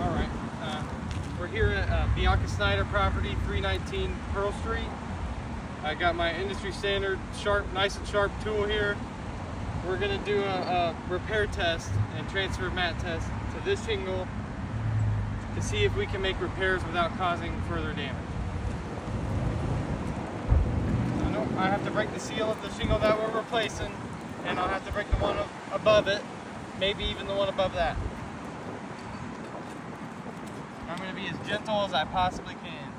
Alright, we're here at Bianca Snyder property, 319 Pearl Street. I got my industry standard sharp, nice and sharp tool here. We're gonna do a repair test and transfer mat test to this shingle to see if we can make repairs without causing further damage. I have to break the seal of the shingle that we're replacing, and I'll have to break the one above it, maybe even the one above that. I'm going to be as gentle as I possibly can.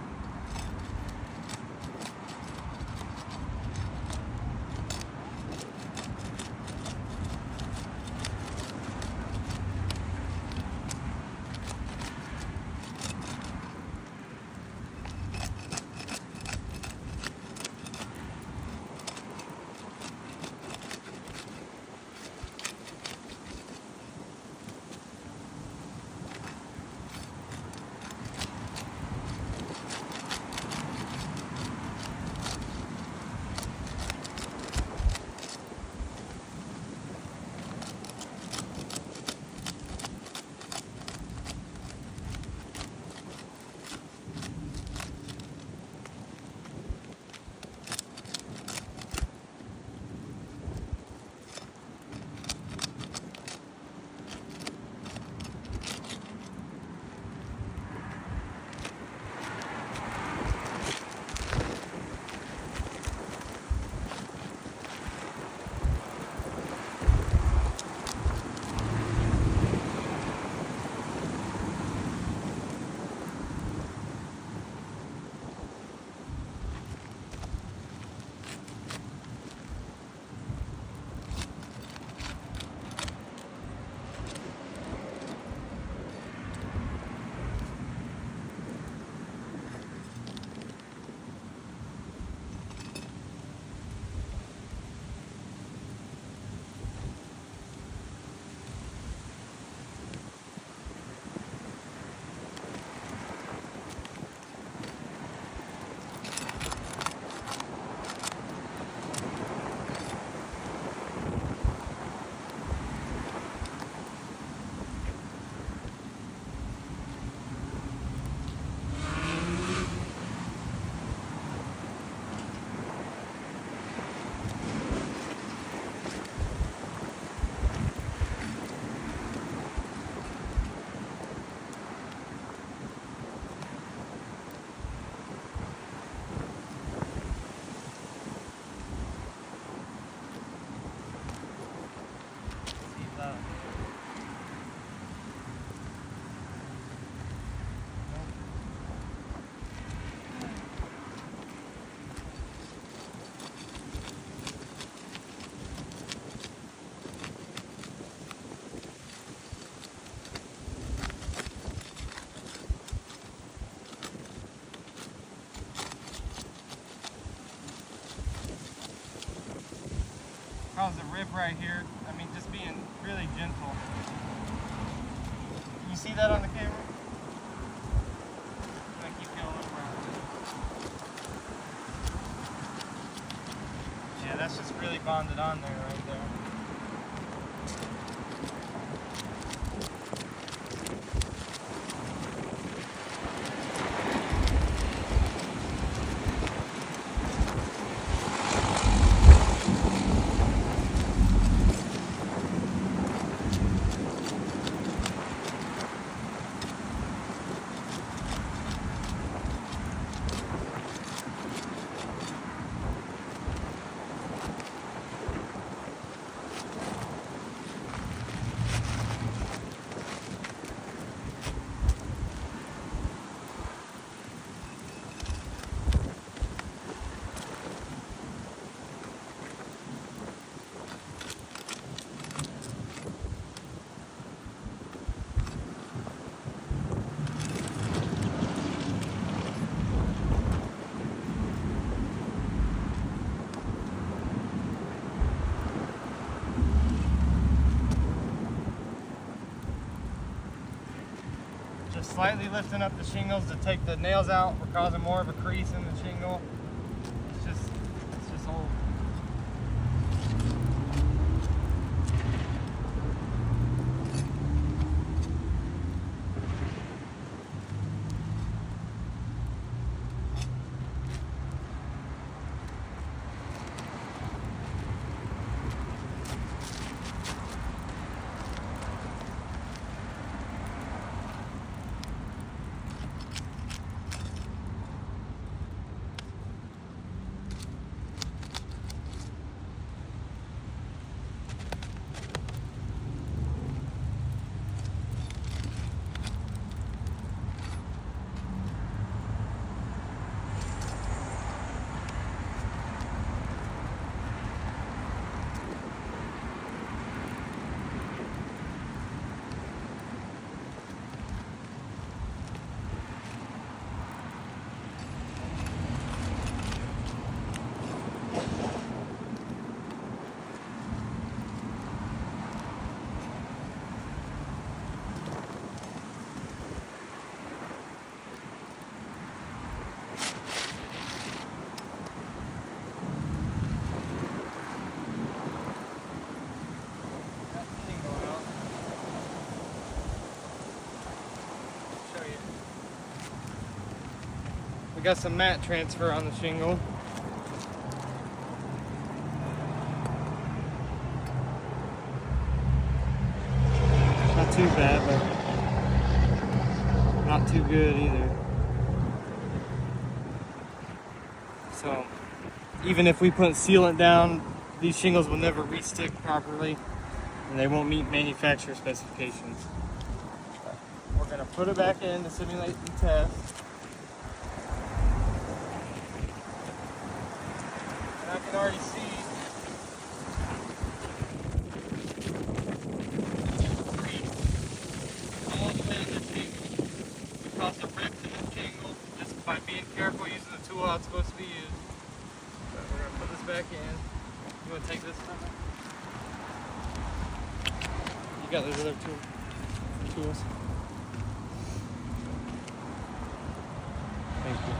Caused a rip right here. I mean, just being really gentle. Can you see that on the camera? I'm gonna keep going around. Yeah, that's just really bonded on there right there. Just slightly lifting up the shingles to take the nails out. We're causing more of a crease in the shingle. It's just old. We got some mat transfer on the shingle. Not too bad, but not too good either. So even if we put sealant down, these shingles will never re-stick properly and they won't meet manufacturer specifications. We're going to put it back in to simulate the test. And I can already see all the way in the shingle. Cause a rip in the shingle just by being careful using the tool how it's supposed to be used. But we're going to put this back in. You want to take this time? You got those other tools? Thank you.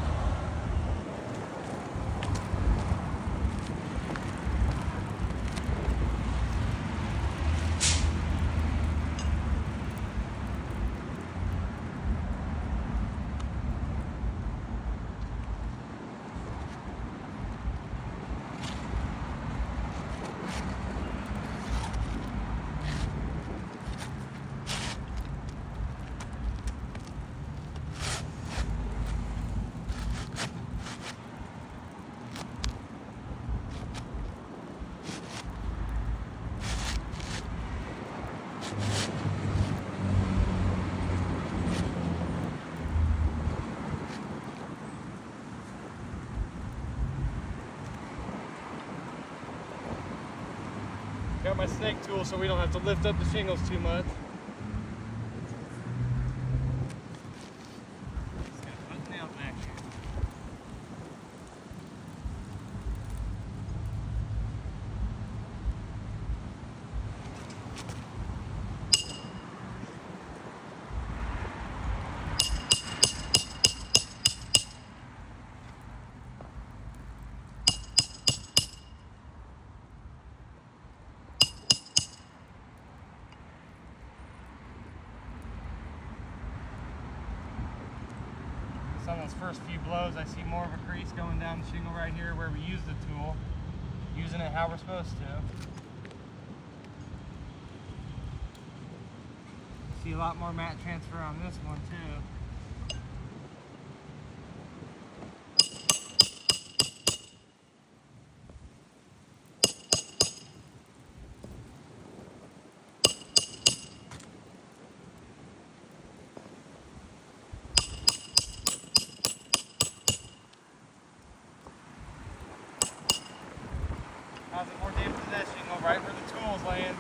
Got my snake tool so we don't have to lift up the shingles too much. Just gotta put nails back here. On those first few blows, I see more of a crease going down the shingle right here where we use the tool, using it how we're supposed to. See a lot more mat transfer on this one too. Causing more damage to that shingle right where the tool's laying.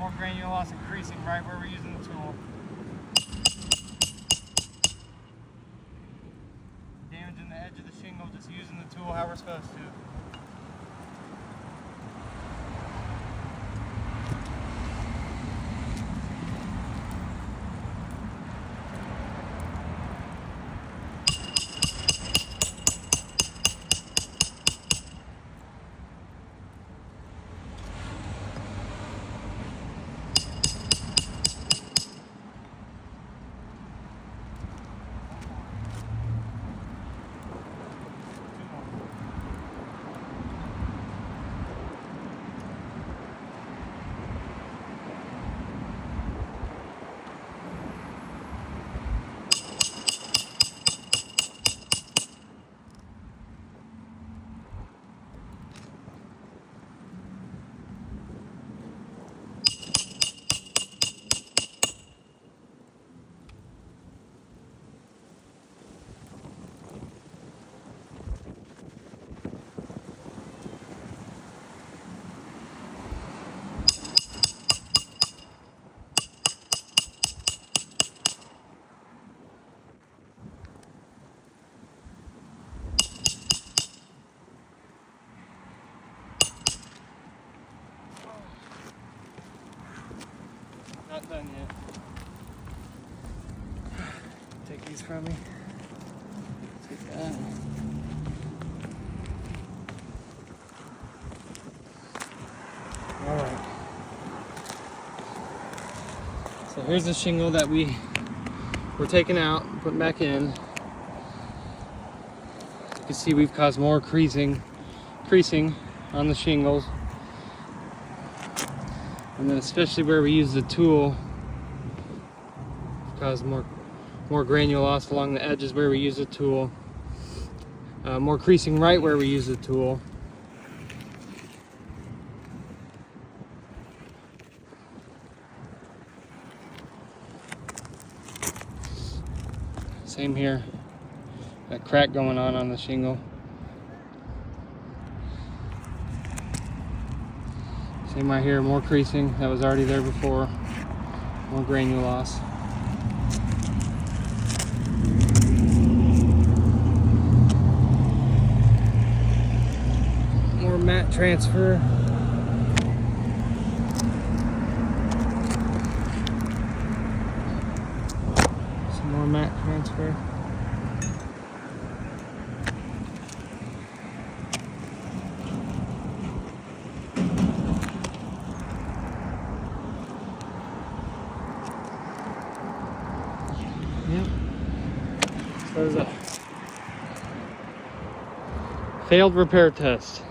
more granular loss and creasing right where we're using the tool. Damaging the edge of the shingle, just using the tool how we're supposed to. Not done yet. Take these from me. Take that. Alright. So here's the shingle that we're taking out and putting back in. You can see we've caused more creasing on the shingles. And then especially where we use the tool, cause more granule loss along the edges where we use the tool. More creasing right where we use the tool. Same here, that crack going on the shingle. Same right here, more creasing that was already there before, more granule loss. More mat transfer. Some more mat transfer. Yep. So there's a failed repair test.